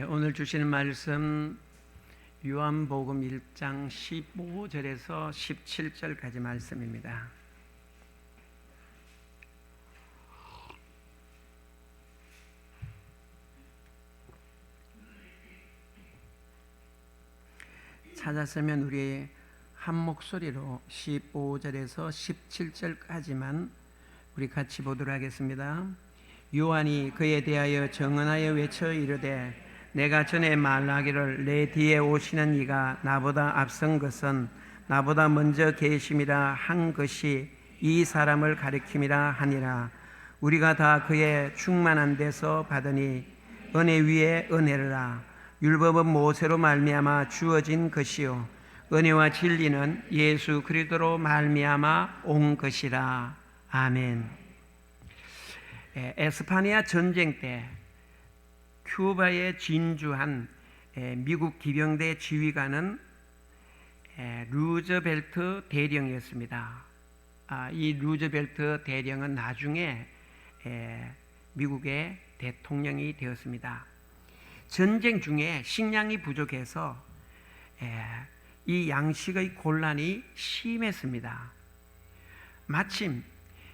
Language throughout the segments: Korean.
오늘 주시는 말씀 요한복음 1장 15절에서 17절까지 말씀입니다. 찾았으면 우리 한 목소리로 15절에서 17절까지만 우리 같이 보도록 하겠습니다. 요한이 그에 대하여 정언하여 외쳐 이르되 내가 전에 말하기를 내 뒤에 오시는 이가 나보다 앞선 것은 나보다 먼저 계심이라 한 것이 이 사람을 가리킴이라 하니라. 우리가 다 그의 충만한 데서 받으니 은혜 위에 은혜라. 율법은 모세로 말미암아 주어진 것이요 은혜와 진리는 예수 그리스도로 말미암아 온 것이라. 아멘. 에스파니아 전쟁 때 큐바에 진주한 미국 기병대 지휘관은 루즈벨트 대령이었습니다. 이 루즈벨트 대령은 나중에 미국의 대통령이 되었습니다. 전쟁 중에 식량이 부족해서 이 양식의 곤란이 심했습니다. 마침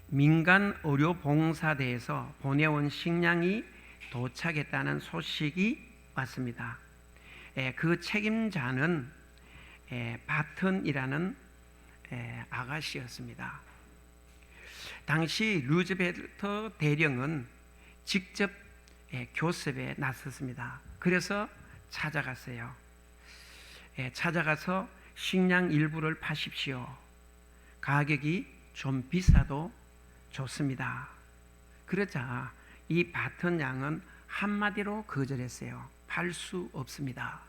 민간 의료 봉사대에서 보내온 식량이 도착했다는 소식이 왔습니다. 그 책임자는 바튼이라는 아가씨였습니다. 당시 루즈벨트 대령은 직접 교섭에 나섰습니다. 그래서 찾아갔어요. 찾아가서 식량 일부를 파십시오. 가격이 좀 비싸도 좋습니다. 그러자 이 바튼 양은 한마디로 거절했어요. 팔 수 없습니다.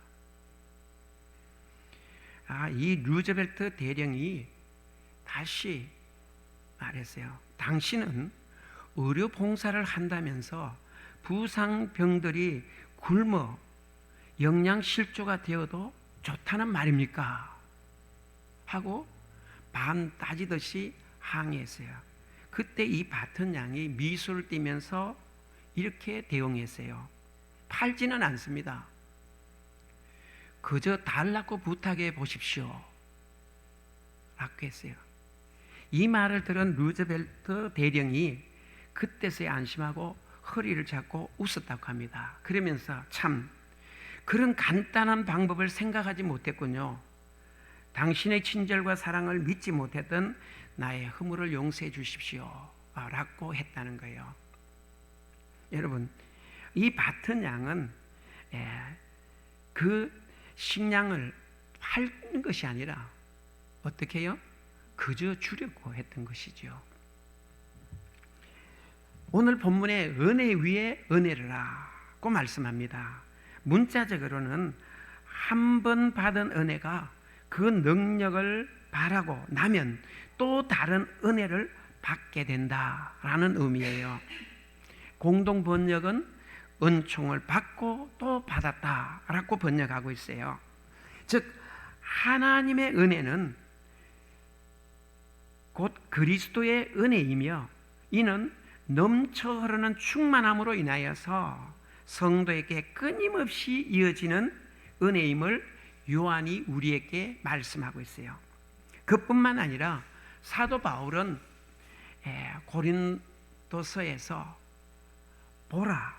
이 루즈벨트 대령이 다시 말했어요. 당신은 의료 봉사를 한다면서 부상병들이 굶어 영양실조가 되어도 좋다는 말입니까? 하고 반 따지듯이 항의했어요. 그때 이 바튼 양이 미소를 띠면서 이렇게 대응했어요. 팔지는 않습니다. 그저 달라고 부탁해 보십시오. 라고 했어요. 이 말을 들은 루즈벨트 대령이 그때서야 안심하고 허리를 잡고 웃었다고 합니다. 그러면서 참 그런 간단한 방법을 생각하지 못했군요. 당신의 친절과 사랑을 믿지 못했던 나의 허물을 용서해 주십시오. 라고 했다는 거예요. 여러분, 이 바튼 양은 그 식량을 팔는 것이 아니라 어떻게 해요? 그저 주려고 했던 것이죠. 오늘 본문에 은혜 위에 은혜라고 말씀합니다. 문자적으로는 한 번 받은 은혜가 그 능력을 바라고 나면 또 다른 은혜를 받게 된다라는 의미예요. 공동 번역은 은총을 받고 또 받았다라고 번역하고 있어요. 즉 하나님의 은혜는 곧 그리스도의 은혜이며 이는 넘쳐 흐르는 충만함으로 인하여서 성도에게 끊임없이 이어지는 은혜임을 요한이 우리에게 말씀하고 있어요. 그뿐만 아니라 사도 바울은 고린도서에서 보라,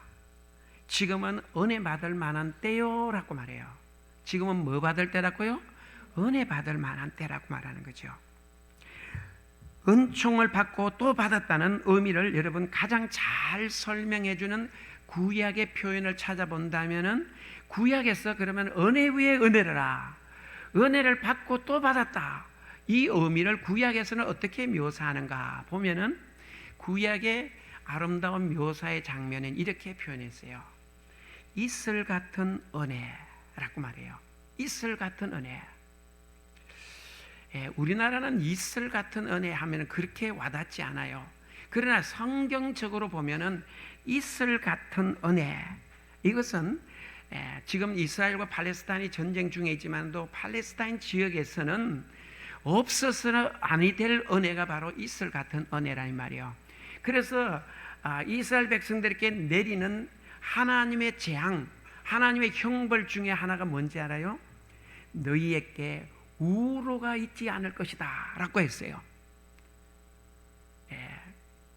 지금은 은혜 받을 만한 때요라고 말해요. 지금은 뭐 받을 때라고요? 은혜 받을 만한 때라고 말하는 거죠. 은총을 받고 또 받았다는 의미를 여러분 가장 잘 설명해 주는 구약의 표현을 찾아본다면은 구약에서 그러면 은혜 위에 은혜라, 은혜를 받고 또 받았다, 이 의미를 구약에서는 어떻게 묘사하는가 보면은 구약의 아름다운 묘사의 장면은 이렇게 표현했어요. 이슬 같은 은혜라고 말해요. 이슬 같은 은혜. 우리나라는 이슬 같은 은혜 하면 그렇게 와닿지 않아요. 그러나 성경적으로 보면은 이슬 같은 은혜, 이것은 지금 이스라엘과 팔레스타인이 전쟁 중에 있지만도 팔레스타인 지역에서는 없어서는 아니 될 은혜가 바로 이슬 같은 은혜라는 말이에요. 그래서 이스라엘 백성들에게 내리는 하나님의 재앙, 하나님의 형벌 중에 하나가 뭔지 알아요? 너희에게 우로가 있지 않을 것이다 라고 했어요.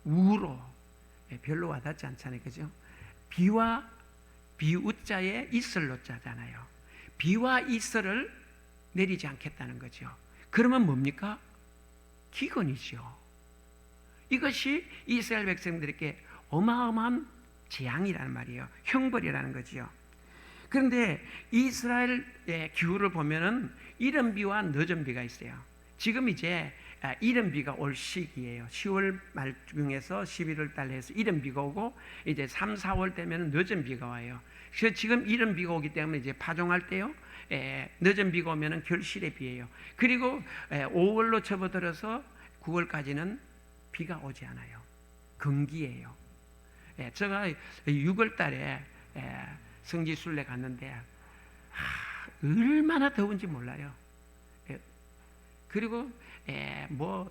우로, 별로 와닿지 않잖아요, 그죠? 비와 비우자에 이슬로자잖아요. 비와 이슬을 내리지 않겠다는 거죠. 그러면 뭡니까? 기근이죠. 이것이 이스라엘 백성들에게 어마어마한 재앙이라는 말이에요. 형벌이라는 거죠. 그런데 이스라엘의 기후를 보면은 이른 비와 늦은 비가 있어요. 지금 이제 이른 비가 올 시기예요. 10월 말중에서 11월 달 해서 이른 비가 오고 이제 3, 4월 되면 늦은 비가 와요. 그래서 지금 이른 비가 오기 때문에 이제 파종할 때요. 늦은 비가 오면은 결실의 비예요. 그리고 5월로 접어들어서 9월까지는 비가 오지 않아요. 건기예요. 제가 6월 달에 성지순례 갔는데 얼마나 더운지 몰라요. 그리고 뭐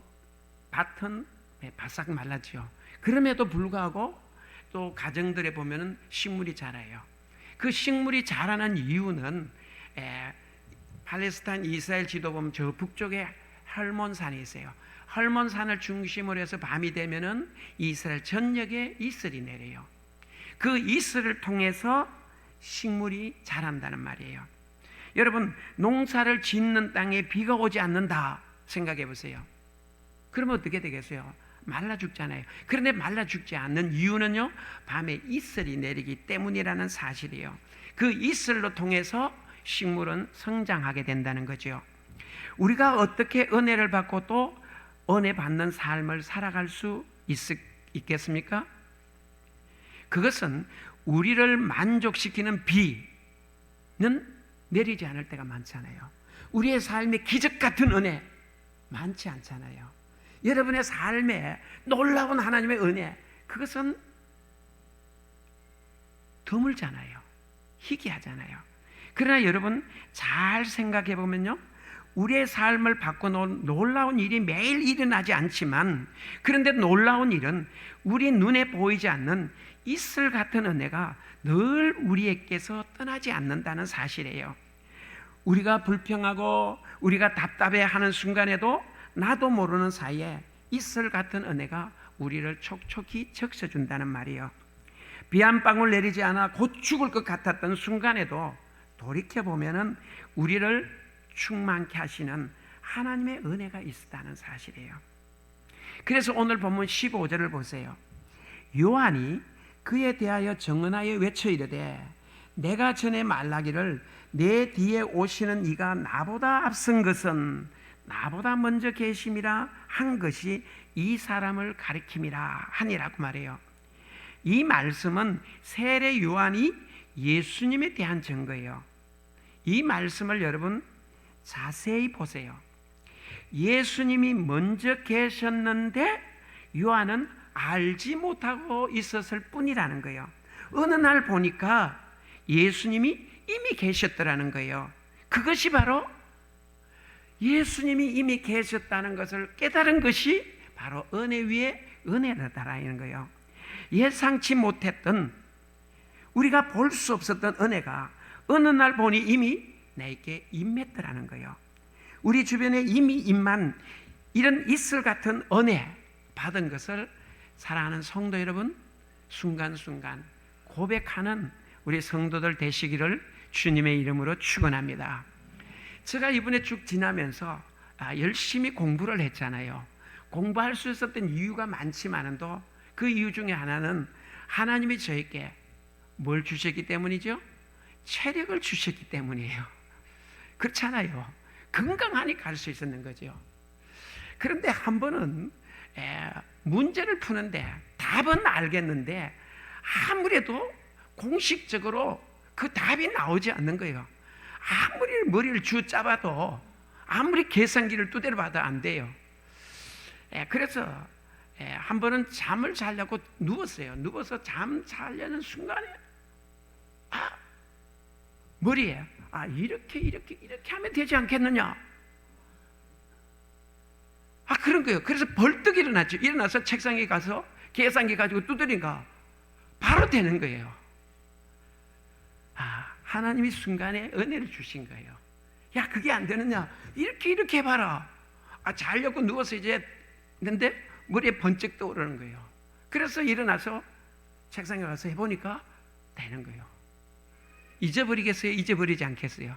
밭은 바싹 말랐죠. 그럼에도 불구하고 또 가정들에 보면은 식물이 자라요. 그 식물이 자라는 이유는 팔레스타인 이스라엘 지도 보면 저 북쪽에 헐몬산이 있어요. 헐몬산을 중심으로 해서 밤이 되면은 이스라엘 전역에 이슬이 내려요. 그 이슬을 통해서 식물이 자란다는 말이에요. 여러분, 농사를 짓는 땅에 비가 오지 않는다 생각해 보세요. 그러면 어떻게 되겠어요? 말라 죽잖아요. 그런데 말라 죽지 않는 이유는요, 밤에 이슬이 내리기 때문이라는 사실이에요. 그 이슬로 통해서 식물은 성장하게 된다는 거죠. 우리가 어떻게 은혜를 받고 또 은혜 받는 삶을 살아갈 수 있겠습니까? 그것은 우리를 만족시키는 비는 내리지 않을 때가 많잖아요. 우리의 삶에 기적 같은 은혜 많지 않잖아요. 여러분의 삶에 놀라운 하나님의 은혜, 그것은 드물잖아요. 희귀하잖아요. 그러나 여러분 잘 생각해 보면요, 우리의 삶을 바꿔놓은 놀라운 일이 매일 일어나지 않지만, 그런데 놀라운 일은 우리 눈에 보이지 않는 이슬 같은 은혜가 늘 우리에게서 떠나지 않는다는 사실이에요. 우리가 불평하고 우리가 답답해하는 순간에도 나도 모르는 사이에 이슬 같은 은혜가 우리를 촉촉히 적셔준다는 말이에요. 비 한 방울 내리지 않아 곧 죽을 것 같았던 순간에도 돌이켜보면 우리를 충만케 하시는 하나님의 은혜가 있다는 사실이에요. 그래서 오늘 본문 15절을 보세요. 요한이 그에 대하여 정언하여 외쳐 이르되 내가 전에 말하기를 내 뒤에 오시는 이가 나보다 앞선 것은 나보다 먼저 계심이라 한 것이 이 사람을 가리킴이라 하니라고 말해요. 이 말씀은 세례 요한이 예수님에 대한 증거예요. 이 말씀을 여러분 자세히 보세요. 예수님이 먼저 계셨는데 요한은 알지 못하고 있었을 뿐이라는 거예요. 어느 날 보니까 예수님이 이미 계셨더라는 거예요. 그것이 바로 예수님이 이미 계셨다는 것을 깨달은 것이 바로 은혜 위에 은혜라는 거예요. 예상치 못했던, 우리가 볼 수 없었던 은혜가 어느 날 보니 이미 내게 임했더라는 거예요. 우리 주변에 이미 임한 이런 이슬 같은 은혜 받은 것을 사랑하는 성도 여러분, 순간순간 고백하는 우리 성도들 되시기를 주님의 이름으로 축원합니다. 제가 이번에 쭉 지나면서 열심히 공부를 했잖아요. 공부할 수 있었던 이유가 많지만도 그 이유 중에 하나는 하나님이 저에게 뭘 주셨기 때문이죠? 체력을 주셨기 때문이에요. 그렇잖아요. 건강하니 갈 수 있었는 거죠. 그런데 한 번은 문제를 푸는데 답은 알겠는데 아무래도 공식적으로 그 답이 나오지 않는 거예요. 아무리 머리를 쥐어짜봐도, 아무리 계산기를 두드려 봐도 안 돼요. 그래서 한 번은 잠을 자려고 누웠어요. 누워서 잠 자려는 순간에 머리에 이렇게 하면 되지 않겠느냐, 그런 거예요. 그래서 벌떡 일어났죠. 일어나서 책상에 가서 계산기 가지고 두드리니까 바로 되는 거예요. 하나님이 순간에 은혜를 주신 거예요. 야, 그게 안 되느냐? 이렇게 해봐라. 자려고 누워서 이제 있는데 머리에 번쩍 떠오르는 거예요. 그래서 일어나서 책상에 가서 해보니까 되는 거예요. 잊어버리겠어요? 잊어버리지 않겠어요?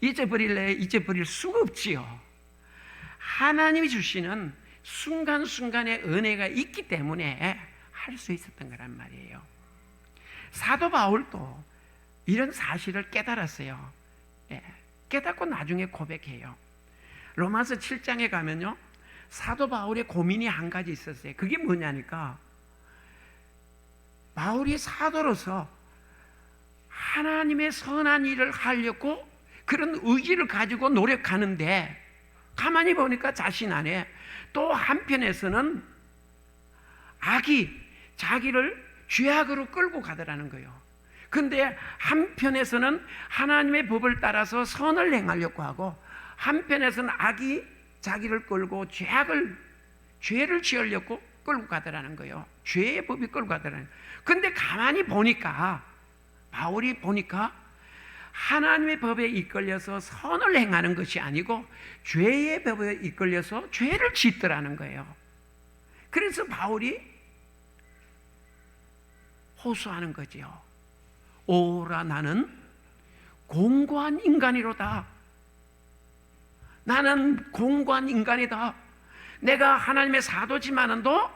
잊어버릴래? 잊어버릴 수가 없지요. 하나님이 주시는 순간순간의 은혜가 있기 때문에 할 수 있었던 거란 말이에요. 사도 바울도 이런 사실을 깨달았어요. 깨닫고 나중에 고백해요. 로마서 7장에 가면요, 사도 바울의 고민이 한 가지 있었어요. 그게 뭐냐니까, 바울이 사도로서 하나님의 선한 일을 하려고 그런 의지를 가지고 노력하는데, 가만히 보니까 자신 안에 또 한편에서는 악이 자기를 죄악으로 끌고 가더라는 거예요. 근데 한편에서는 하나님의 법을 따라서 선을 행하려고 하고, 한편에서는 악이 자기를 끌고 죄를 지으려고 끌고 가더라는 거예요. 죄의 법이 끌고 가더라는 거예요. 근데 가만히 보니까, 바울이 보니까 하나님의 법에 이끌려서 선을 행하는 것이 아니고 죄의 법에 이끌려서 죄를 짓더라는 거예요. 그래서 바울이 호소하는 거지요. 오라, 나는 공고한 인간이로다. 나는 공고한 인간이다. 내가 하나님의 사도지만은도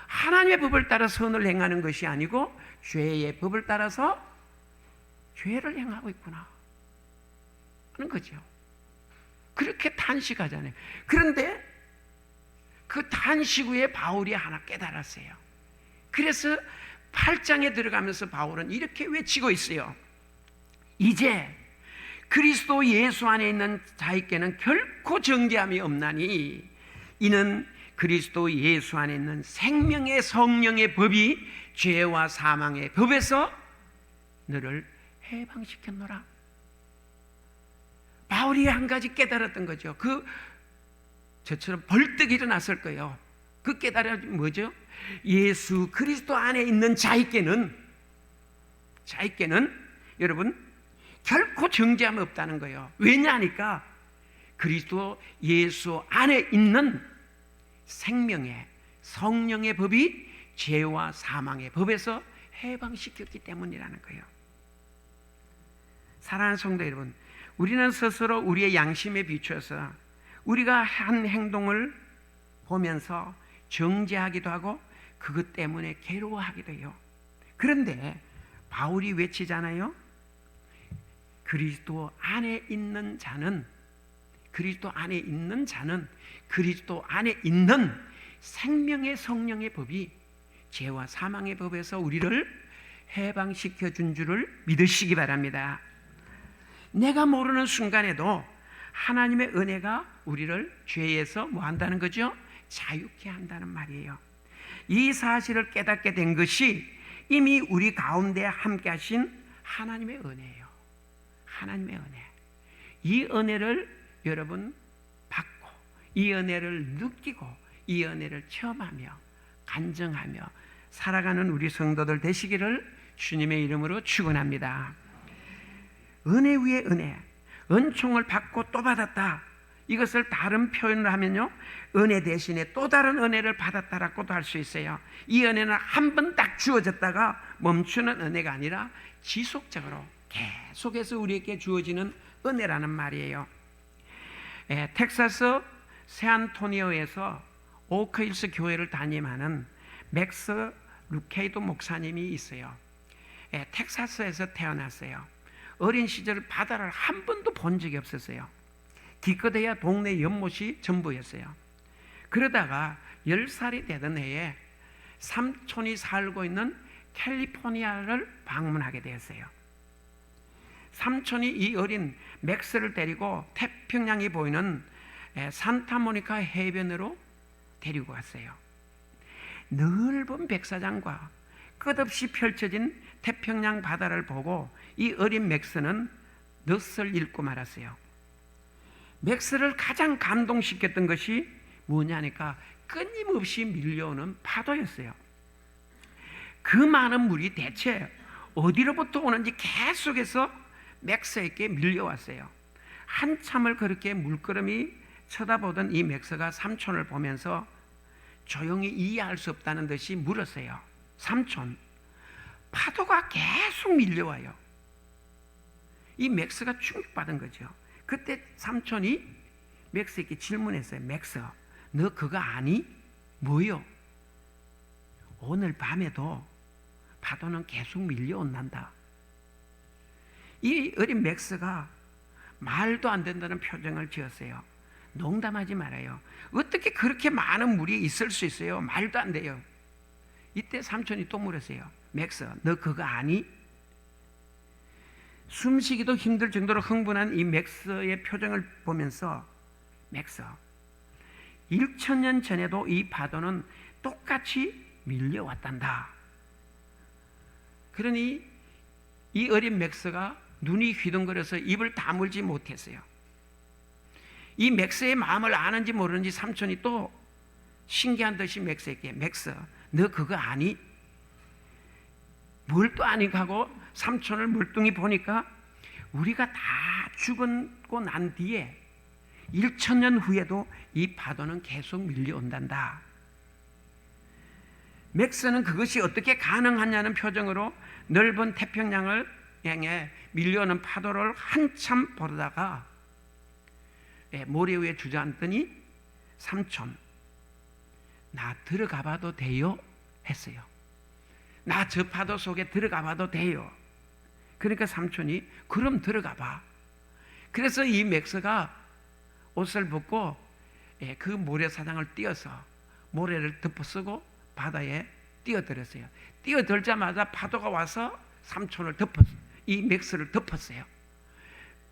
하나님의 법을 따라 선을 행하는 것이 아니고 죄의 법을 따라서 죄를 행하고 있구나 하는 거죠. 그렇게 탄식하잖아요. 그런데 그 탄식 후에 바울이 하나 깨달았어요. 그래서 8장에 들어가면서 바울은 이렇게 외치고 있어요. 이제 그리스도 예수 안에 있는 자에게는 결코 정죄함이 없나니, 이는 그리스도 예수 안에 있는 생명의 성령의 법이 죄와 사망의 법에서 너를 해방시켰노라. 바울이 한 가지 깨달았던 거죠. 저처럼 벌떡 일어났을 거예요. 그 깨달음이 뭐죠? 예수 그리스도 안에 있는 자에게는 여러분 결코 정죄함이 없다는 거예요. 왜냐하니까 그리스도 예수 안에 있는 생명의 성령의 법이 죄와 사망의 법에서 해방시켰기 때문이라는 거예요. 사랑하는 성도 여러분, 우리는 스스로 우리의 양심에 비추어서 우리가 한 행동을 보면서 정죄하기도 하고 그것 때문에 괴로워하기도 해요. 그런데 바울이 외치잖아요. 그리스도 안에 있는 자는 그리스도 안에 있는 생명의 성령의 법이 죄와 사망의 법에서 우리를 해방시켜 준 줄을 믿으시기 바랍니다. 내가 모르는 순간에도 하나님의 은혜가 우리를 죄에서 뭐 한다는 거죠? 자유케 한다는 말이에요. 이 사실을 깨닫게 된 것이 이미 우리 가운데 함께 하신 하나님의 은혜예요. 하나님의 은혜. 이 은혜를 여러분 받고, 이 은혜를 느끼고, 이 은혜를 체험하며 간증하며 살아가는 우리 성도들 되시기를 주님의 이름으로 축원합니다. 은혜 위에 은혜, 은총을 받고 또 받았다. 이것을 다른 표현을 하면요, 은혜 대신에 또 다른 은혜를 받았다라고도 할 수 있어요. 이 은혜는 한 번 딱 주어졌다가 멈추는 은혜가 아니라 지속적으로 계속해서 우리에게 주어지는 은혜라는 말이에요. 텍사스 샌안토니오에서 오크힐스 교회를 담임하는 맥스 루케이도 목사님이 있어요. 텍사스에서 태어났어요. 어린 시절 바다를 한 번도 본 적이 없었어요. 기껏해야 동네 연못이 전부였어요. 그러다가 10살이 되던 해에 삼촌이 살고 있는 캘리포니아를 방문하게 되었어요. 삼촌이 이 어린 맥스를 데리고 태평양이 보이는 산타모니카 해변으로 데리고 갔어요. 넓은 백사장과 끝없이 펼쳐진 태평양 바다를 보고 이 어린 맥스는 넋을 잃고 말았어요. 맥스를 가장 감동시켰던 것이 뭐냐니까 끊임없이 밀려오는 파도였어요. 그 많은 물이 대체 어디로부터 오는지 계속해서 맥스에게 밀려왔어요. 한참을 그렇게 물끄러미 쳐다보던 이 맥스가 삼촌을 보면서 조용히 이해할 수 없다는 듯이 물었어요. 삼촌, 파도가 계속 밀려와요. 이 맥스가 충격받은 거죠. 그때 삼촌이 맥스에게 질문했어요. 맥스, 너 그거 아니? 뭐요? 오늘 밤에도 파도는 계속 밀려온단다. 이 어린 맥스가 말도 안 된다는 표정을 지었어요. 농담하지 말아요. 어떻게 그렇게 많은 물이 있을 수 있어요? 말도 안 돼요. 이때 삼촌이 또 물었어요. 맥스, 너 그거 아니? 숨쉬기도 힘들 정도로 흥분한 이 맥스의 표정을 보면서 맥스, 1,000년 전에도 이 파도는 똑같이 밀려왔단다. 그러니 이 어린 맥스가 눈이 휘둥그려서 입을 다물지 못했어요. 이 맥스의 마음을 아는지 모르는지 삼촌이 또 신기한 듯이 맥스에게, 맥스, 너 그거 아니? 뭘 또 아니? 하고 삼촌을 멀뚱히 보니까 우리가 다 죽고 난 뒤에 1,000년 후에도 이 파도는 계속 밀려온단다. 맥스는 그것이 어떻게 가능하냐는 표정으로 넓은 태평양을 향해 밀려오는 파도를 한참 보다가 모래 위에 주저앉더니 삼촌, 나 들어가 봐도 돼요? 했어요. 나 저 파도 속에 들어가 봐도 돼요. 그러니까 삼촌이 그럼 들어가 봐. 그래서 이 맥스가 옷을 벗고 그 모래사장을 띄어서 모래를 덮어쓰고 바다에 뛰어들었어요. 뛰어들자마자 파도가 와서 삼촌을 덮었어요. 이 맥스를 덮었어요.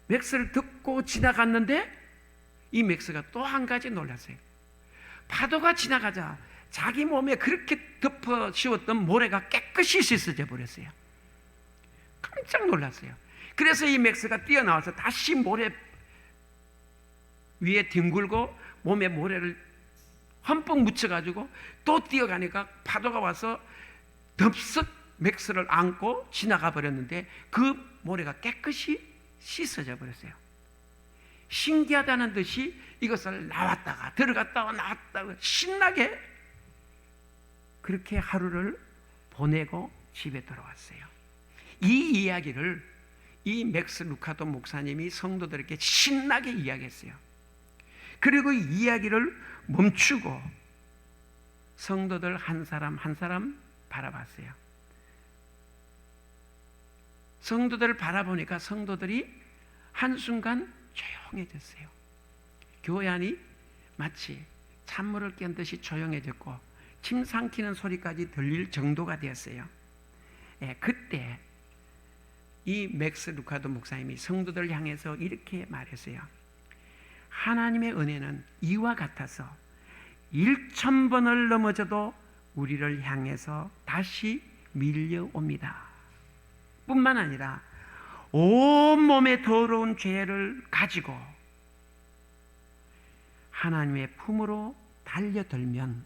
맥스를 덮고 지나갔는데 이 맥스가 또 한 가지 놀랐어요. 파도가 지나가자 자기 몸에 그렇게 덮어 씌웠던 모래가 깨끗이 씻어져 버렸어요. 깜짝 놀랐어요. 그래서 이 맥스가 뛰어나와서 다시 모래 위에 뒹굴고 몸에 모래를 흠뻑 묻혀가지고 또 뛰어가니까 파도가 와서 덥석 맥스를 안고 지나가 버렸는데 그 모래가 깨끗이 씻어져 버렸어요. 신기하다는 듯이 이것을 나왔다가 들어갔다가 나왔다가 신나게 그렇게 하루를 보내고 집에 돌아왔어요. 이 이야기를 이 맥스 루카도 목사님이 성도들에게 신나게 이야기했어요. 그리고 이 이야기를 멈추고 성도들 한 사람 한 사람 바라봤어요. 성도들을 바라보니까 성도들이 한순간 조용해졌어요. 교회 안이 마치 찬물을 깬 듯이 조용해졌고 침 삼키는 소리까지 들릴 정도가 되었어요. 그때 이 맥스 루카도 목사님이 성도들을 향해서 이렇게 말했어요. 하나님의 은혜는 이와 같아서 1,000번을 넘어져도 우리를 향해서 다시 밀려옵니다. 뿐만 아니라 온몸에 더러운 죄를 가지고 하나님의 품으로 달려들면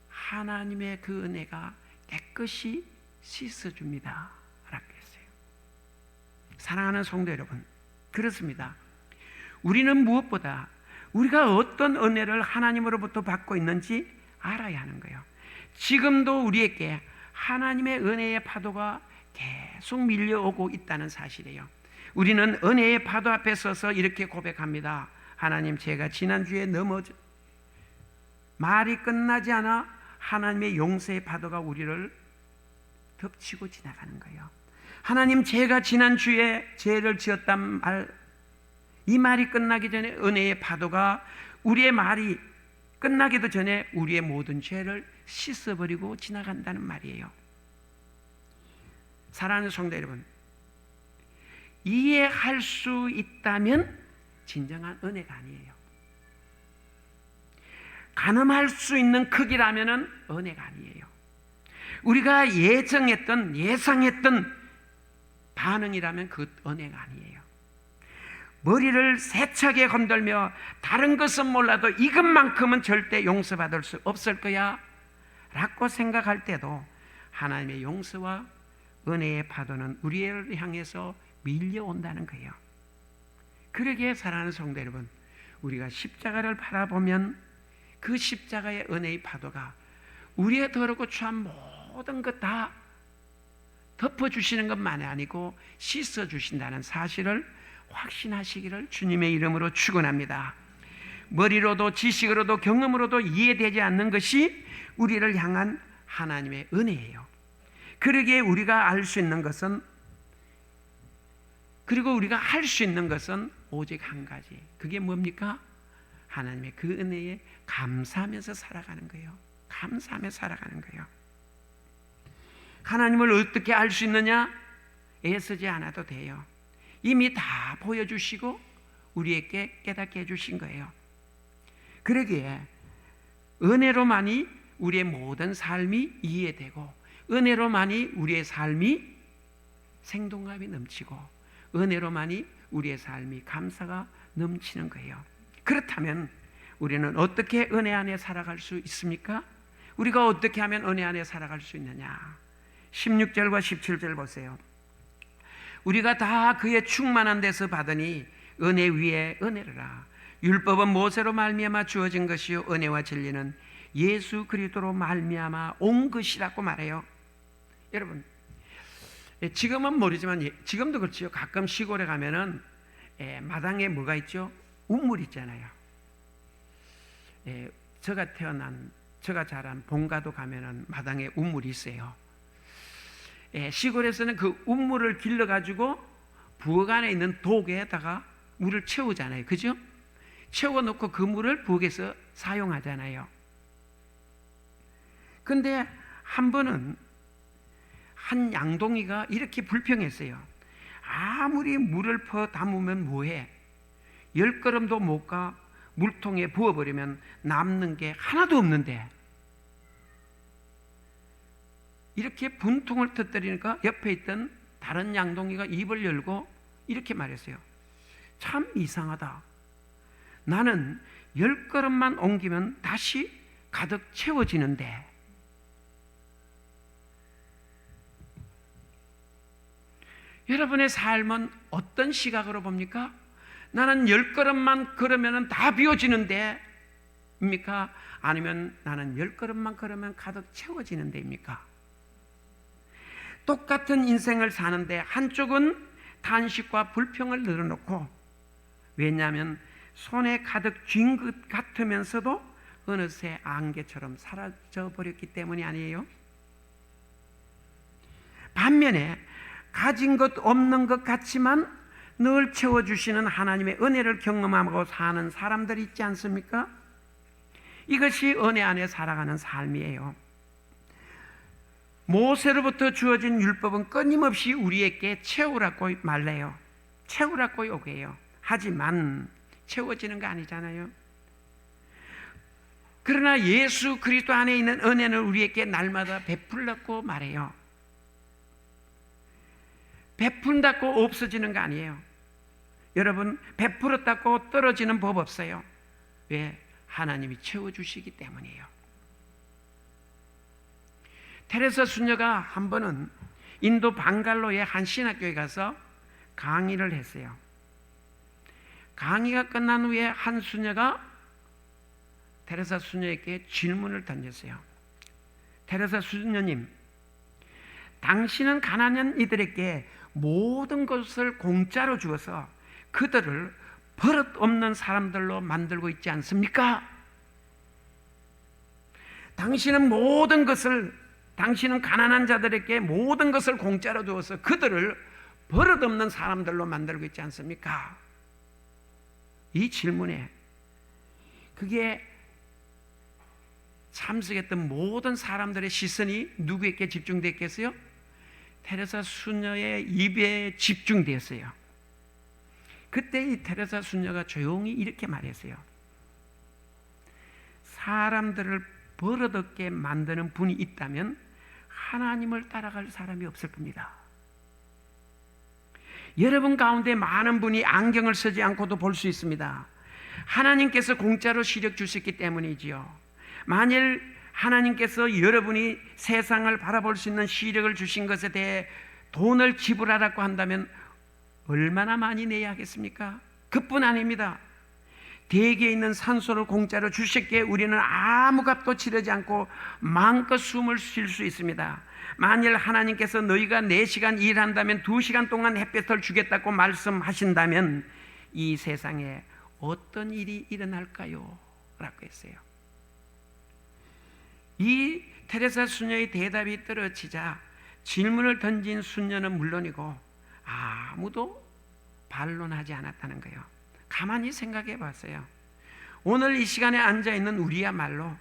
하나님의 그 은혜가 깨끗이 씻어줍니다 라고 했어요. 사랑하는 성도 여러분, 그렇습니다. 우리는 무엇보다 우리가 어떤 은혜를 하나님으로부터 받고 있는지 알아야 하는 거예요. 지금도 우리에게 하나님의 은혜의 파도가 계속 밀려오고 있다는 사실이에요. 우리는 은혜의 파도 앞에 서서 이렇게 고백합니다. 하나님, 제가 지난주에 말이 끝나지 않아 하나님의 용서의 파도가 우리를 덮치고 지나가는 거예요. 하나님, 제가 지난주에 죄를 지었단 말, 이 말이 끝나기 전에 은혜의 파도가 우리의 말이 끝나기도 전에 우리의 모든 죄를 씻어버리고 지나간다는 말이에요. 사랑하는 성도 여러분, 이해할 수 있다면 진정한 은혜가 아니에요. 가늠할 수 있는 크기라면 은혜가 아니에요. 우리가 예상했던 반응이라면 그 은혜가 아니에요. 머리를 세차게 흔들며 다른 것은 몰라도 이것만큼은 절대 용서받을 수 없을 거야 라고 생각할 때도 하나님의 용서와 은혜의 파도는 우리를 향해서 밀려온다는 거예요. 그러기에 사랑하는 성도 여러분, 우리가 십자가를 바라보면 그 십자가의 은혜의 파도가 우리의 더럽고 추한 모든 것 다 덮어주시는 것만이 아니고 씻어주신다는 사실을 확신하시기를 주님의 이름으로 축원합니다. 머리로도 지식으로도 경험으로도 이해되지 않는 것이 우리를 향한 하나님의 은혜예요. 그러기에 우리가 알 수 있는 것은, 그리고 우리가 할 수 있는 것은 오직 한 가지. 그게 뭡니까? 하나님의 그 은혜에 감사하면서 살아가는 거예요. 감사하며 살아가는 거예요. 하나님을 어떻게 알 수 있느냐? 애쓰지 않아도 돼요. 이미 다 보여주시고 우리에게 깨닫게 해주신 거예요. 그러기에 은혜로만이 우리의 모든 삶이 이해되고, 은혜로만이 우리의 삶이 생동감이 넘치고, 은혜로만이 우리의 삶이 감사가 넘치는 거예요. 그렇다면 우리는 어떻게 은혜 안에 살아갈 수 있습니까? 우리가 어떻게 하면 은혜 안에 살아갈 수 있느냐? 16절과 17절 보세요. 우리가 다 그의 충만한 데서 받으니 은혜 위에 은혜라. 율법은 모세로 말미암아 주어진 것이요 은혜와 진리는 예수 그리스도로 말미암아 온 것이라고 말해요. 여러분, 지금은 모르지만 지금도 그렇지요. 가끔 시골에 가면은 마당에 뭐가 있죠? 우물 있잖아요. 제가 자란 본가도 가면은 마당에 우물이 있어요. 시골에서는 그 우물을 길러가지고 부엌 안에 있는 독에다가 물을 채우잖아요. 그죠? 채워놓고 그 물을 부엌에서 사용하잖아요. 근데 한 번은 한 양동이가 이렇게 불평했어요. 아무리 물을 퍼 담으면 뭐해? 10걸음도 못 가 물통에 부어버리면 남는 게 하나도 없는데, 이렇게 분통을 터뜨리니까 옆에 있던 다른 양동이가 입을 열고 이렇게 말했어요. 참 이상하다. 나는 10걸음만 옮기면 다시 가득 채워지는데, 여러분의 삶은 어떤 시각으로 봅니까? 나는 10걸음만 걸으면 다 비워지는데 입니까? 아니면 나는 10걸음만 걸으면 가득 채워지는 데입니까? 똑같은 인생을 사는데 한쪽은 탄식과 불평을 늘어놓고, 왜냐하면 손에 가득 쥔 것 같으면서도 어느새 안개처럼 사라져버렸기 때문이 아니에요. 반면에 가진 것 없는 것 같지만 늘 채워주시는 하나님의 은혜를 경험하고 사는 사람들이 있지 않습니까? 이것이 은혜 안에 살아가는 삶이에요. 모세로부터 주어진 율법은 끊임없이 우리에게 채우라고 말해요. 채우라고 요구해요. 하지만 채워지는 거 아니잖아요. 그러나 예수 그리스도 안에 있는 은혜는 우리에게 날마다 베풀라고 말해요. 베푼다고 없어지는 거 아니에요. 여러분, 베풀었다고 떨어지는 법 없어요. 왜? 하나님이 채워주시기 때문이에요. 테레사 수녀가 한 번은 인도 방갈로의 한 신학교에 가서 강의를 했어요. 강의가 끝난 후에 한 수녀가 테레사 수녀에게 질문을 던졌어요. 테레사 수녀님, 당신은 가난한 이들에게 모든 것을 공짜로 주어서 그들을 버릇없는 사람들로 만들고 있지 않습니까? 당신은 가난한 자들에게 모든 것을 공짜로 주어서 그들을 버릇없는 사람들로 만들고 있지 않습니까? 이 질문에 그게 참석했던 모든 사람들의 시선이 누구에게 집중됐겠어요? 테레사 수녀의 입에 집중되었어요. 그때 이 테레사 수녀가 조용히 이렇게 말했어요. 사람들을 버릇없게 만드는 분이 있다면 하나님을 따라갈 사람이 없을 겁니다. 여러분 가운데 많은 분이 안경을 쓰지 않고도 볼 수 있습니다. 하나님께서 공짜로 시력 주셨기 때문이지요. 만일 하나님께서 여러분이 세상을 바라볼 수 있는 시력을 주신 것에 대해 돈을 지불하라고 한다면 얼마나 많이 내야 하겠습니까? 그뿐 아닙니다. 대기에 있는 산소를 공짜로 주셨기에 우리는 아무 값도 치르지 않고 마음껏 숨을 쉴 수 있습니다. 만일 하나님께서 너희가 4시간 일한다면 2시간 동안 햇볕을 주겠다고 말씀하신다면 이 세상에 어떤 일이 일어날까요? 라고 했어요. 이 테레사 수녀의 대답이 떨어지자 질문을 던진 수녀는 물론이고 아무도 반론하지 않았다는 거예요. 가만히 생각해 봤어요. 오늘 이 시간에 앉아있는 우리야말로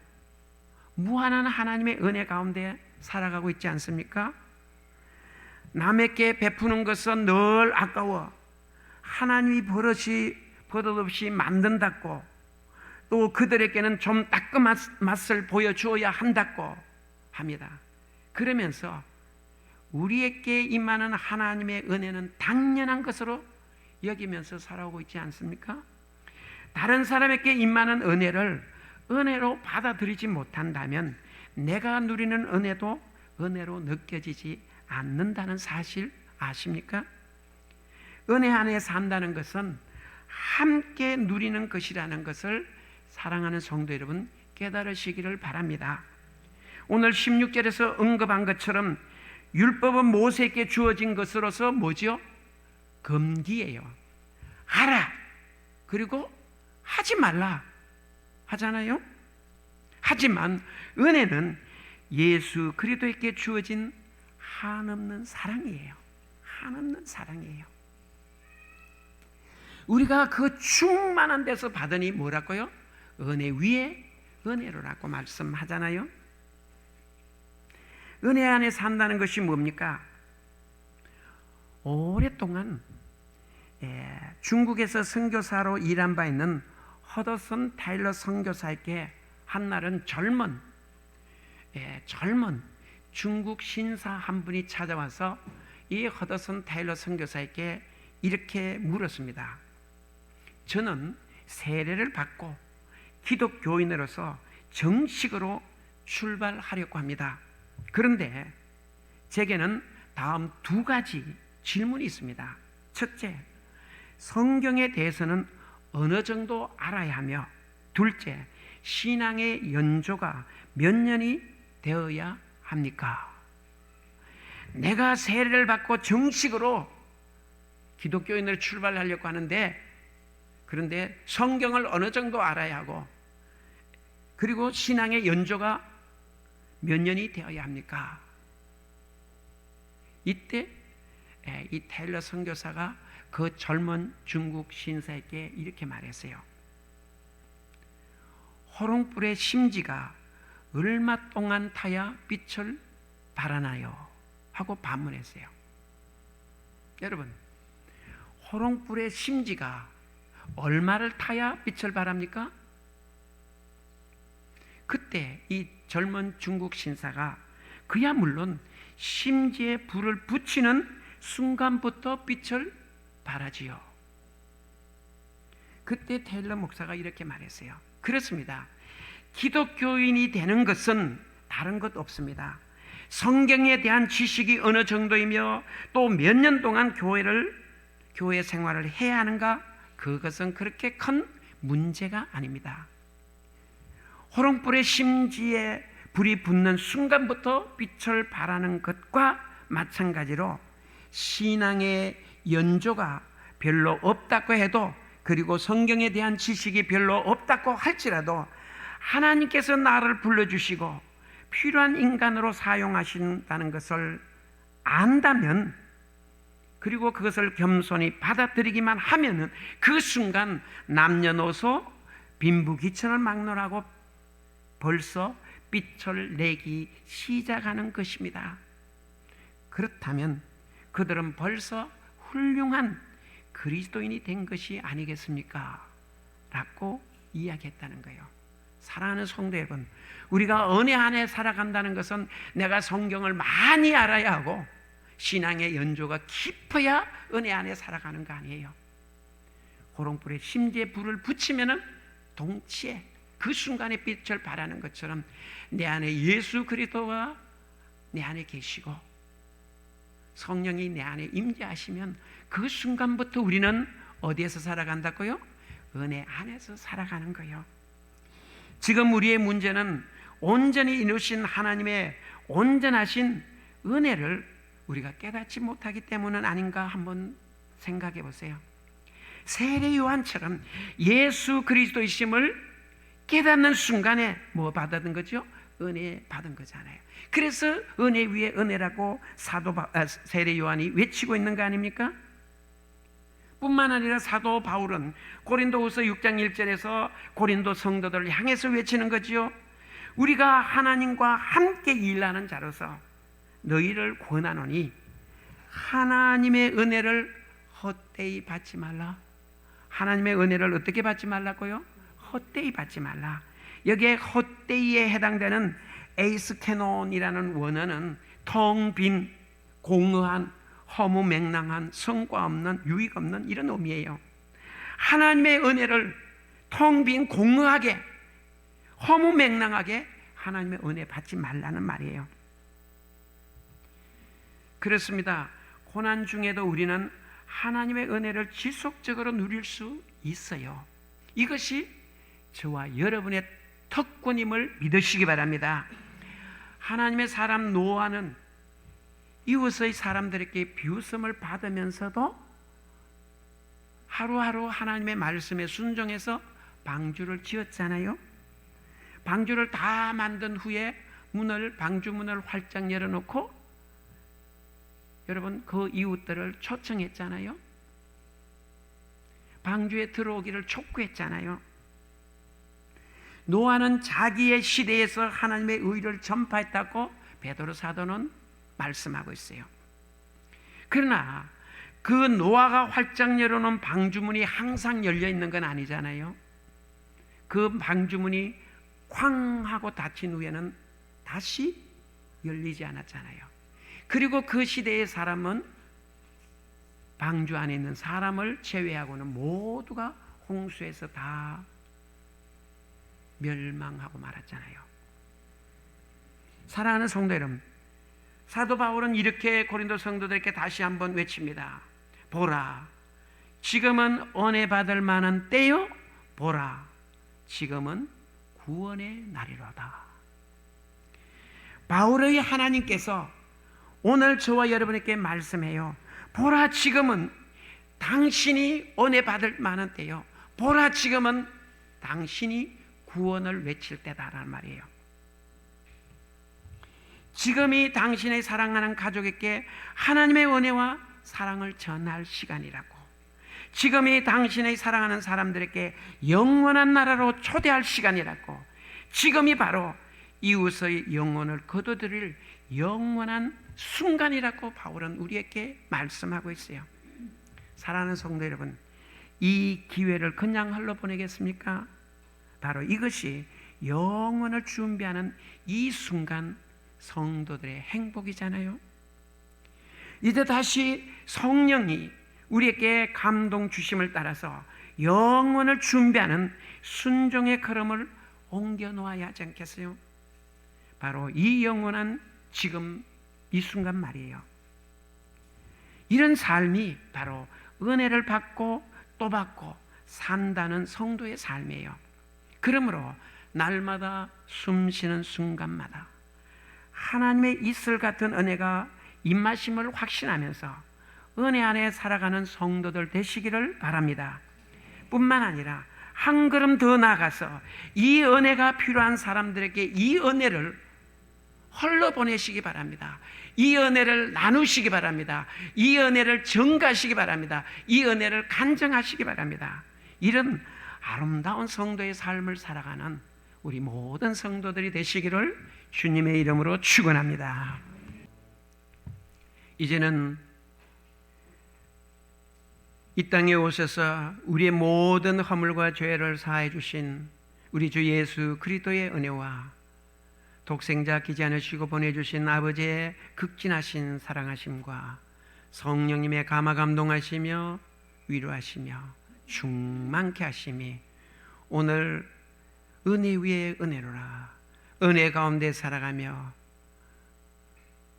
무한한 하나님의 은혜 가운데 살아가고 있지 않습니까? 남에게 베푸는 것은 늘 아까워 하나님이 버릇없이 만든다고, 또 그들에게는 좀 따끔한 맛을 보여주어야 한다고 합니다. 그러면서 우리에게 임하는 하나님의 은혜는 당연한 것으로 여기면서 살아오고 있지 않습니까? 다른 사람에게 임하는 은혜로 받아들이지 못한다면 내가 누리는 은혜도 은혜로 느껴지지 않는다는 사실 아십니까? 은혜 안에 산다는 것은 함께 누리는 것이라는 것을 사랑하는 성도 여러분 깨달으시기를 바랍니다. 오늘 16절에서 언급한 것처럼 율법은 모세에게 주어진 것으로서 뭐지요? 금기예요. 하라, 그리고 하지 말라 하잖아요. 하지만 은혜는 예수 그리스도에게 주어진 한없는 사랑이에요. 한없는 사랑이에요. 우리가 그 충만한 데서 받으니 뭐라고요? 은혜 위에 은혜로라고 말씀하잖아요. 은혜 안에 산다는 것이 뭡니까? 오랫동안 중국에서 선교사로 일한 바 있는 허더슨 타일러 선교사에게 한날은 젊은 중국 신사 한 분이 찾아와서 이 허더슨 타일러 선교사에게 이렇게 물었습니다. 저는 세례를 받고 기독교인으로서 정식으로 출발하려고 합니다. 그런데 제게는 다음 2가지 질문이 있습니다. 첫째, 성경에 대해서는 어느 정도 알아야 하며, 둘째, 신앙의 연조가 몇 년이 되어야 합니까? 내가 세례를 받고 정식으로 기독교인으로 출발하려고 하는데, 그런데 성경을 어느 정도 알아야 하고, 그리고 신앙의 연조가 몇 년이 되어야 합니까? 이때 이 테일러 선교사가 그 젊은 중국 신사에게 이렇게 말했어요. 호롱불의 심지가 얼마 동안 타야 빛을 발하나요? 하고 반문했어요. 여러분, 호롱불의 심지가 얼마를 타야 빛을 발합니까? 그때 이 젊은 중국 신사가 그야 물론 심지에 불을 붙이는 순간부터 빛을 발하지요. 그때 테일러 목사가 이렇게 말했어요. 그렇습니다. 기독교인이 되는 것은 다른 것 없습니다. 성경에 대한 지식이 어느 정도이며 또 몇 년 동안 교회 생활을 해야 하는가, 그것은 그렇게 큰 문제가 아닙니다. 호롱불의 심지에 불이 붙는 순간부터 빛을 발하는 것과 마찬가지로 신앙의 연조가 별로 없다고 해도, 그리고 성경에 대한 지식이 별로 없다고 할지라도 하나님께서 나를 불러주시고 필요한 인간으로 사용하신다는 것을 안다면, 그리고 그것을 겸손히 받아들이기만 하면은 그 순간 남녀노소 빈부귀천을 막론하고 벌써 빛을 내기 시작하는 것입니다. 그렇다면 그들은 벌써 훌륭한 그리스도인이 된 것이 아니겠습니까? 라고 이야기했다는 거예요. 사랑하는 성도 여러분, 우리가 은혜 안에 살아간다는 것은 내가 성경을 많이 알아야 하고 신앙의 연조가 깊어야 은혜 안에 살아가는 거 아니에요. 호롱불에 심지에 불을 붙이면은 동시에 그 순간에 빛을 발하는 것처럼 내 안에 예수 그리스도가 내 안에 계시고 성령이 내 안에 임재하시면 그 순간부터 우리는 어디에서 살아간다고요? 은혜 안에서 살아가는 거예요. 지금 우리의 문제는 온전히 이루신 하나님의 온전하신 은혜를 우리가 깨닫지 못하기 때문은 아닌가 한번 생각해 보세요. 세례 요한처럼 예수 그리스도이심을 깨닫는 순간에 뭐 받은 거죠? 은혜 받은 거잖아요. 그래서 은혜 위에 은혜라고 세례 요한이 외치고 있는 거 아닙니까? 뿐만 아니라 사도 바울은 고린도후서 6장 1절에서 고린도 성도들을 향해서 외치는 거지요. 우리가 하나님과 함께 일하는 자로서 너희를 권하노니 하나님의 은혜를 헛되이 받지 말라. 하나님의 은혜를 어떻게 받지 말라고요? 헛되이 받지 말라. 여기에 헛되이에 해당되는 에이스케논이라는 원어는 텅 빈, 공허한, 허무맹랑한, 성과 없는, 유익 없는 이런 의미예요. 하나님의 은혜를 텅 빈, 공허하게, 허무맹랑하게 하나님의 은혜 받지 말라는 말이에요. 그렇습니다. 고난 중에도 우리는 하나님의 은혜를 지속적으로 누릴 수 있어요. 이것이 저와 여러분의 특권임을 믿으시기 바랍니다. 하나님의 사람 노아는 이웃의 사람들에게 비웃음을 받으면서도 하루하루 하나님의 말씀에 순종해서 방주를 지었잖아요. 방주를 다 만든 후에 방주문을 활짝 열어놓고 여러분 그 이웃들을 초청했잖아요. 방주에 들어오기를 촉구했잖아요. 노아는 자기의 시대에서 하나님의 의를 전파했다고 베드로 사도는 말씀하고 있어요. 그러나 그 노아가 활짝 열어놓은 방주문이 항상 열려 있는 건 아니잖아요. 그 방주문이 쾅 하고 닫힌 후에는 다시 열리지 않았잖아요. 그리고 그 시대의 사람은 방주 안에 있는 사람을 제외하고는 모두가 홍수에서 다 멸망하고 말았잖아요. 사랑하는 성도 여러분, 사도 바울은 이렇게 고린도 성도들에게 다시 한번 외칩니다. 보라, 지금은 은혜 받을 만한 때요. 보라, 지금은 구원의 날이로다. 바울의 하나님께서 오늘 저와 여러분에게 말씀해요. 보라, 지금은 당신이 은혜 받을 만한 때요. 보라, 지금은 당신이 구원을 외칠 때다라는 말이에요. 지금이 당신의 사랑하는 가족에게 하나님의 은혜와 사랑을 전할 시간이라고, 지금이 당신의 사랑하는 사람들에게 영원한 나라로 초대할 시간이라고, 지금이 바로 이웃의 영혼을 거둬들일 영원한 순간이라고 바울은 우리에게 말씀하고 있어요. 사랑하는 성도 여러분, 이 기회를 그냥 흘러보내겠습니까? 바로 이것이 영원을 준비하는 이 순간 성도들의 행복이잖아요. 이제 다시 성령이 우리에게 감동 주심을 따라서 영원을 준비하는 순종의 걸음을 옮겨 놓아야 하지 않겠어요? 바로 이 영원한 지금 이 순간 말이에요. 이런 삶이 바로 은혜를 받고 또 받고 산다는 성도의 삶이에요. 그러므로 날마다 숨쉬는 순간마다 하나님의 이슬 같은 은혜가 임하심을 확신하면서 은혜 안에 살아가는 성도들 되시기를 바랍니다. 뿐만 아니라 한 걸음 더 나아가서 이 은혜가 필요한 사람들에게 이 은혜를 흘러보내시기 바랍니다. 이 은혜를 나누시기 바랍니다. 이 은혜를 전가하시기 바랍니다. 이 은혜를 간증하시기 바랍니다. 이런 아름다운 성도의 삶을 살아가는 우리 모든 성도들이 되시기를 주님의 이름으로 축원합니다. 이제는 이 땅에 오셔서 우리의 모든 허물과 죄를 사해 주신 우리 주 예수 그리스도의 은혜와 독생자 기지 않으시고 보내주신 아버지의 극진하신 사랑하심과 성령님의 감화 감동하시며 위로하시며 충만케 하심이 오늘 은혜 위에 은혜로라, 은혜 가운데 살아가며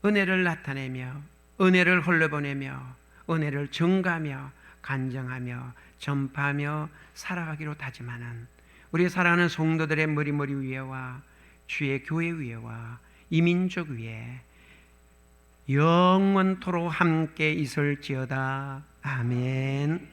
은혜를 나타내며 은혜를 흘려보내며 은혜를 증가하며 간증하며 전파하며 살아가기로 다짐하는 우리 사랑하는 성도들의 머리머리 위에와 주의 교회 위에와 이 민족 위에 영원토록 함께 있을지어다. 아멘.